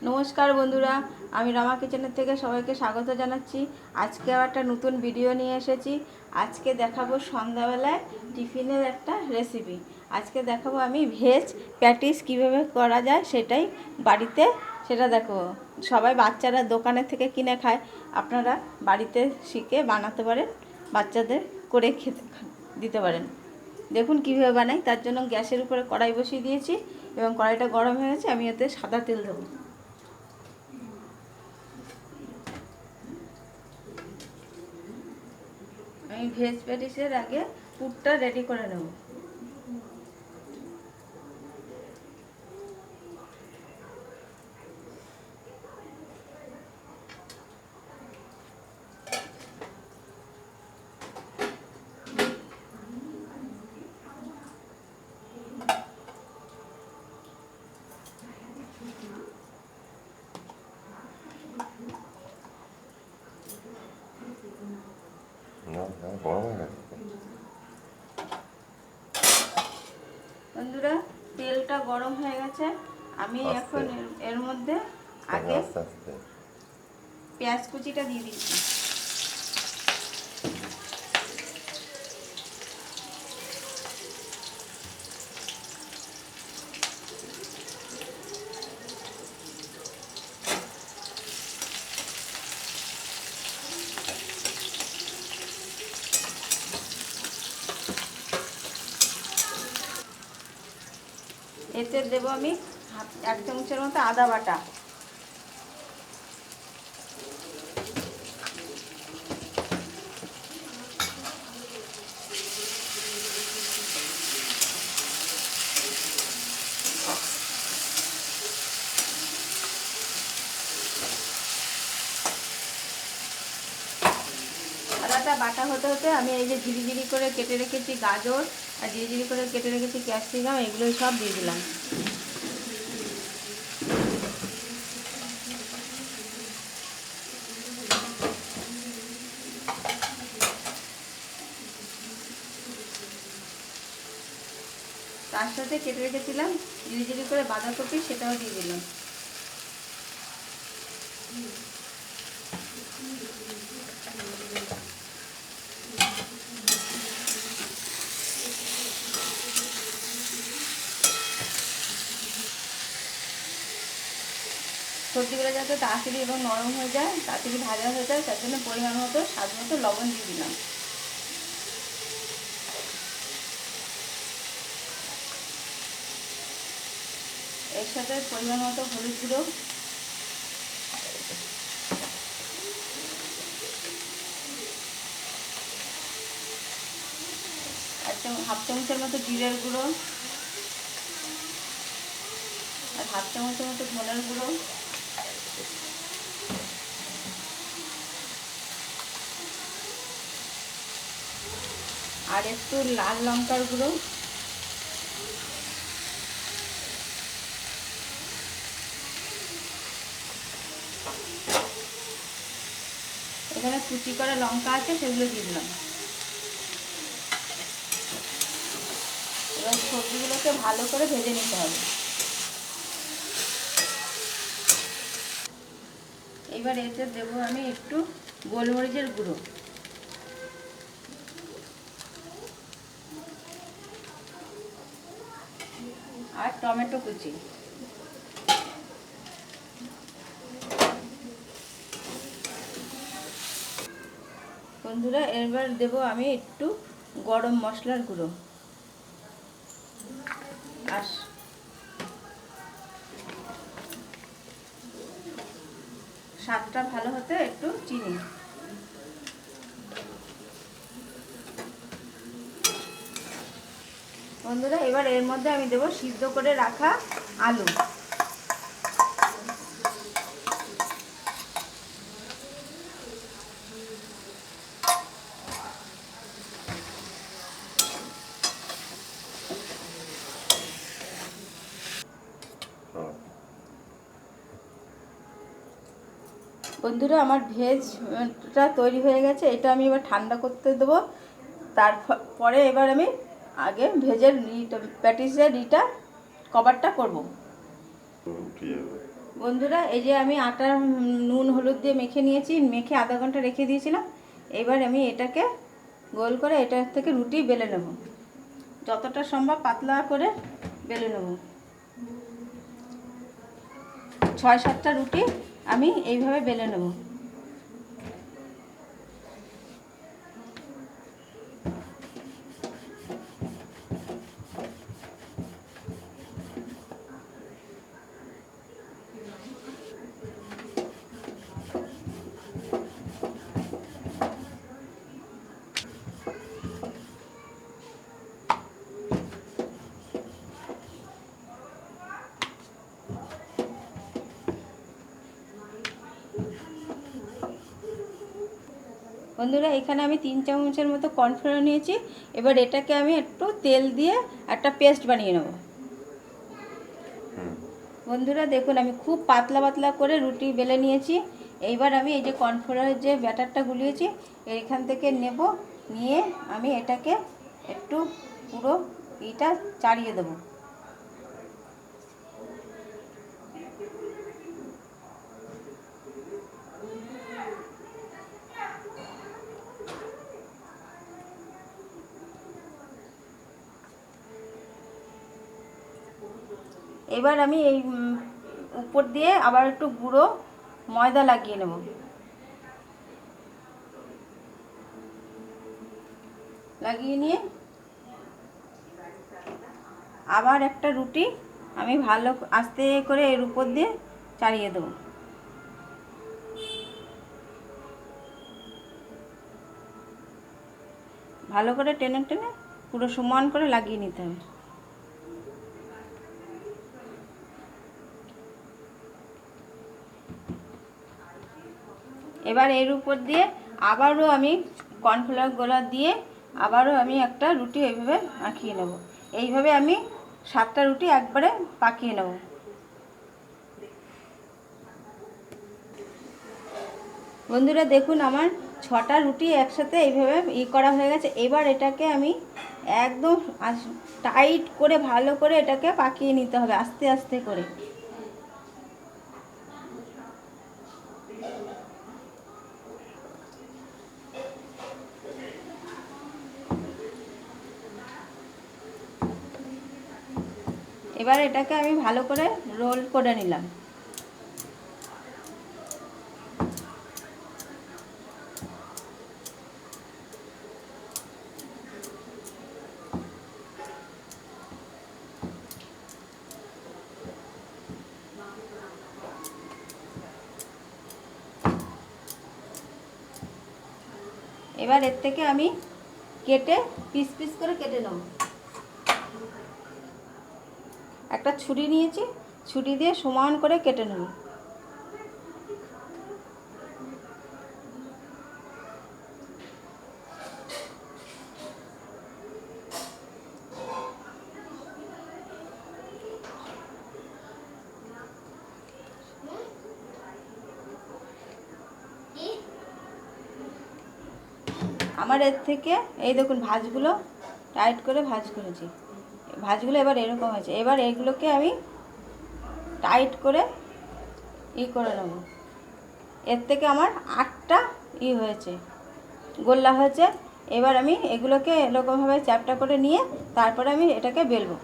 নমস্কার বন্ধুরা, আমি রমা কিচেনের থেকে সবাইকে স্বাগত জানাচ্ছি। আজকে একটা নতুন ভিডিও নিয়ে এসেছি। আজকে দেখাবো সন্ধ্যাবেলায় টিফিনের একটা রেসিপি। আজকে দেখাবো আমি ভেজ প্যাটিস কীভাবে করা যায় সেটাই বাড়িতে সেটা দেখো। সবাই বাচ্চারা দোকানের থেকে কিনে খায়, আপনারা বাড়িতে শিখে বানাতে পারেন, বাচ্চাদের করে খেতে দিতে পারেন। দেখুন কীভাবে বানাই। তার জন্য গ্যাসের উপরে কড়াই বসিয়ে দিয়েছি এবং কড়াইটা গরম হয়ে গেছে। আমি এতে সাদা তেল দেবো। আমি ভেজ প্যাটিসের আগে পুরটা রেডি করে নেব। বন্ধুরা, তেলটা গরম হয়ে গেছে। আমি এখন এর মধ্যে আগে পেঁয়াজ কুচিটা দিয়ে দিচ্ছি। এতে দেবো আমি 1 চামচের মতো আদা বাটা। আদাটা বাটা হতে হতে আমি এই যে ঝিরিঝিরি করে কেটে রেখেছি গাজর আর ঝিরিঝিরি করে কেটে রেখেছি ক্যাপসিকাম, এগুলো সব দিয়ে দিলাম। তার সাথে কেটে রেখেছিলাম ঝিরিঝিরি করে বাঁধাকপি, সেটাও দিয়ে দিলাম। সবজিগুলো যাতে তাড়াতাড়ি এবং নরম হয়ে যায়, তাড়াতাড়ি ভাজা হয়ে যায়, তার জন্য পরিমাণ মতো স্বাদ মতো লবণ দিয়ে দিলাম। এর সাথে পরিমাণ মতো হলুদ গুঁড়ো, হাফ চামচের মতো জিরের গুঁড়ো, আর হাফ চামচের মতো ধনের গুঁড়ো, আর একটু লাল লঙ্কার গুঁড়ো, এখানে কুচি করা লঙ্কা আছে, সেগুলো দিয়ে দিলাম। এবার সবজিগুলোকে ভালো করে ভেজে নিতে হবে। এবার এতে দেবো আমি একটু গোলমরিচের গুঁড়ো আর টমেটো কুচি। বন্ধুরা, এবার দেবো আমি একটু গরম মশলার গুঁড়ো আর স্বাদটা ভালো হতে একটু চিনি। বন্ধুরা, এবার এর মধ্যে আমি দেবো সিদ্ধ করে রাখা আলু। বন্ধুরা, আমার ভেজটা তৈরি হয়ে গেছে। এটা আমি এবার ঠান্ডা করতে দেবো। তারপরে এবার আমি আগে ভেজের প্যাটিসের কভারটা করব। বন্ধুরা, এই যে আমি আটা নুন হলুদ দিয়ে মেখে নিয়েছি, মেখে আধা ঘন্টা রেখে দিয়েছিলাম। এবার আমি এটাকে গোল করে এটার থেকে রুটি বেলে নেব, যতটা সম্ভব পাতলা করে বেলে নেব। 6-7টা রুটি আমি এইভাবে বেলে নেব। বন্ধুরা, এখানে আমি 3 চামচের মতো কর্নফ্লাওয়ার নিয়েছি। এবার এটাকে আমি একটু তেল দিয়ে একটা পেস্ট বানিয়ে নেব। বন্ধুরা দেখুন, আমি খুব পাতলা পাতলা করে রুটি বেলে নিয়েছি। এইবার আমি এই যে কর্নফ্লাওয়ারের যে ব্যাটারটা গুলিয়েছি এইখান থেকে নেব, নিয়ে আমি এটাকে একটু পুরো এটা চাড়িয়ে দেবো। এবার আমি এই উপর দিয়ে আবার একটু গুঁড়ো ময়দা লাগিয়ে নেব। লাগিয়ে নিয়ে আবার একটা রুটি আমি ভালো আস্তে করে এর উপর দিয়ে চাড়িয়ে দেবো। ভালো করে টেনে টেনে পুরো সমান করে লাগিয়ে নিতে হবে। এবার এর উপর দিয়ে আবারও আমি কর্নফ্লাওয়ার গোলা দিয়ে আবারও আমি একটা রুটি এইভাবে মাখিয়ে নেব। এইভাবে আমি 7টা রুটি একবারে পাকিয়ে নেব। বন্ধুরা দেখুন, আমার 6টা রুটি একসাথে এইভাবে করা হয়ে গেছে। এবার এটাকে আমি একদম টাইট করে ভালো করে এটাকে পাকিয়ে নিতে হবে আস্তে আস্তে করে। এবার এটাকে আমি ভালো করে রোল করে নিলাম। এবার এর থেকে আমি কেটে পিস পিস করে কেটে নেব। একটা ছুরি নিয়েছি, ছুরি দিয়ে সমান করে কেটে নেব। আমার এর থেকে এই দেখুন ভাঁজগুলো টাইট করে ভাঁজ করেছি। ভাঁজগুলো এবার এরকম হয়েছে। এবার এগুলোকে আমি টাইট করে করে নেব। এর থেকে আমার 8টা হয়েছে, গোল্লা হয়েছে। এবার আমি এগুলোকে এরকমভাবে চ্যাপটা করে নিয়ে তারপরে আমি এটাকে বেলবো।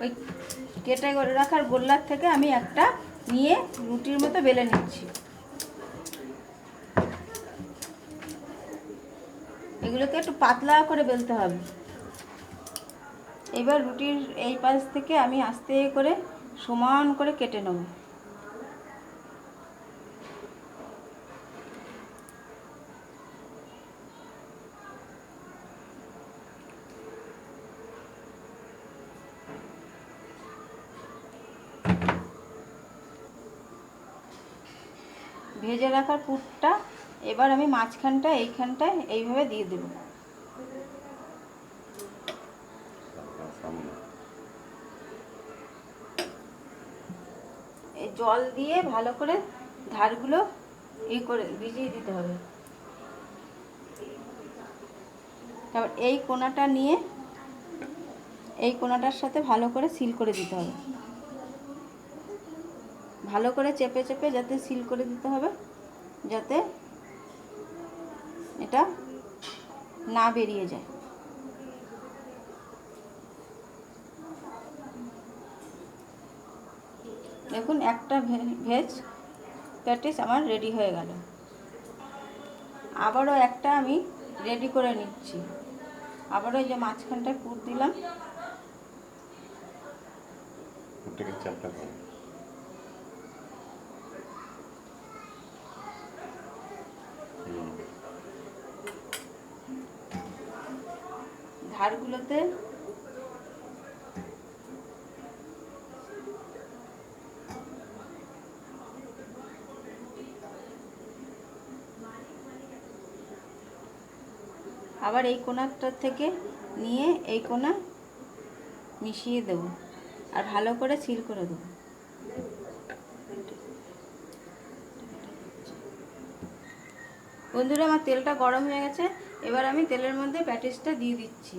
ওই কেটে করে রাখার গোল্লার থেকে আমি একটা নিয়ে রুটির মতো বেলে নিচ্ছি। এগুলোকে একটু পাতলা করে বেলতে হবে। এবার রুটির এই পাশ থেকে আমি আস্তে করে সমান করে কেটে নেব। ভেজে রাখার পুরটা এবার আমি মাঝখানটা এইখানটায় এইভাবে দিয়ে দেব। এই জল দিয়ে ভালো করে ধারগুলো করে ভিজিয়ে দিতে হবে। তারপর এই কোনাটা নিয়ে এই কোনাটার সাথে ভালো করে সিল করে দিতে হবে, ভালো করে চেপে চেপে যাতে সিল করে দিতে হবে, যাতে এটা না বেরিয়ে যায়। দেখুন একটা ভেজ প্যাটিস আমার রেডি হয়ে গেল। আবারও একটা আমি রেডি করে নিচ্ছি। আবারও এই যে মাঝখানটায় পুর দিলাম, ধারগুলোতে আবার এই কোনাটার থেকে নিয়ে এই কোনা মিশিয়ে দেব আর ভালো করে সিল করে দেবো। বন্ধুরা, আমার তেলটা গরম হয়ে গেছে, এবার আমি তেলের মধ্যে প্যাটিসটা দিয়ে দিচ্ছি।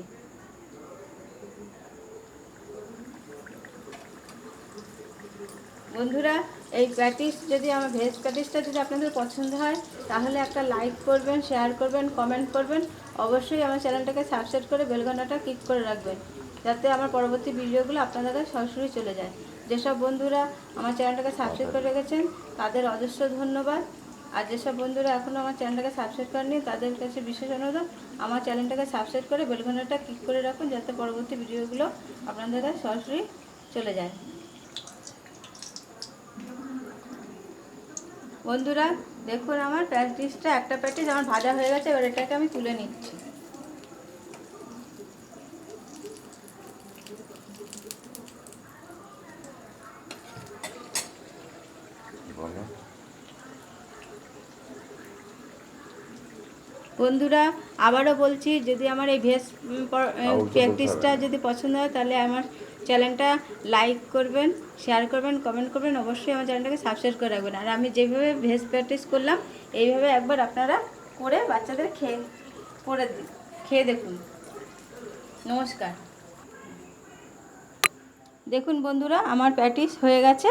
বন্ধুরা, এই প্যাটিস যদি আমার ভেজ প্যাটিসটা যদি আপনাদের পছন্দ হয় তাহলে একটা লাইক করবেন, শেয়ার করবেন, কমেন্ট করবেন। অবশ্যই আমার চ্যানেলটাকে সাবস্ক্রাইব করে বেল ঘন্টাটা ক্লিক করে রাখবেন, যাতে আমার পরবর্তী ভিডিওগুলো আপনাদের কাছে সরাসরি চলে যায়। যেসব বন্ধুরা আমার চ্যানেলটাকে সাবস্ক্রাইব করে রেখেছেন তাদের অজস্র ধন্যবাদ। আর যেসব বন্ধুরা এখনও আমার চ্যানেলটাকে সাবস্ক্রাইব করেনি তাদের কাছে বিশেষ অনুরোধ, আমার চ্যানেলটাকে সাবস্ক্রাইব করে বেল ঘন্টাটা ক্লিক করে রাখুন, যাতে পরবর্তী ভিডিওগুলো আপনাদের কাছে সরাসরি চলে যায়। বন্ধুরা দেখুন, আমার প্যাটিসটা একটা প্যাটিস আমার ভাজা হয়ে গেছে, এবার এটাকে আমি তুলে নিচ্ছি। বন্ধুরা আবারও বলছি, যদি আমার এই ভেজ প্যাটিসটা যদি পছন্দ হয় তাহলে আমার চ্যানেলটা লাইক করবেন, শেয়ার করবেন, কমেন্ট করবেন, অবশ্যই আমার চ্যানেলটাকে সাবস্ক্রাইব করে রাখবেন। আর আমি যেভাবে ভেজ প্যাটিস করলাম এইভাবে একবার আপনারা করে বাচ্চাদের খেয়ে দেখুন। নমস্কার। দেখুন বন্ধুরা, আমার প্যাটিস হয়ে গেছে।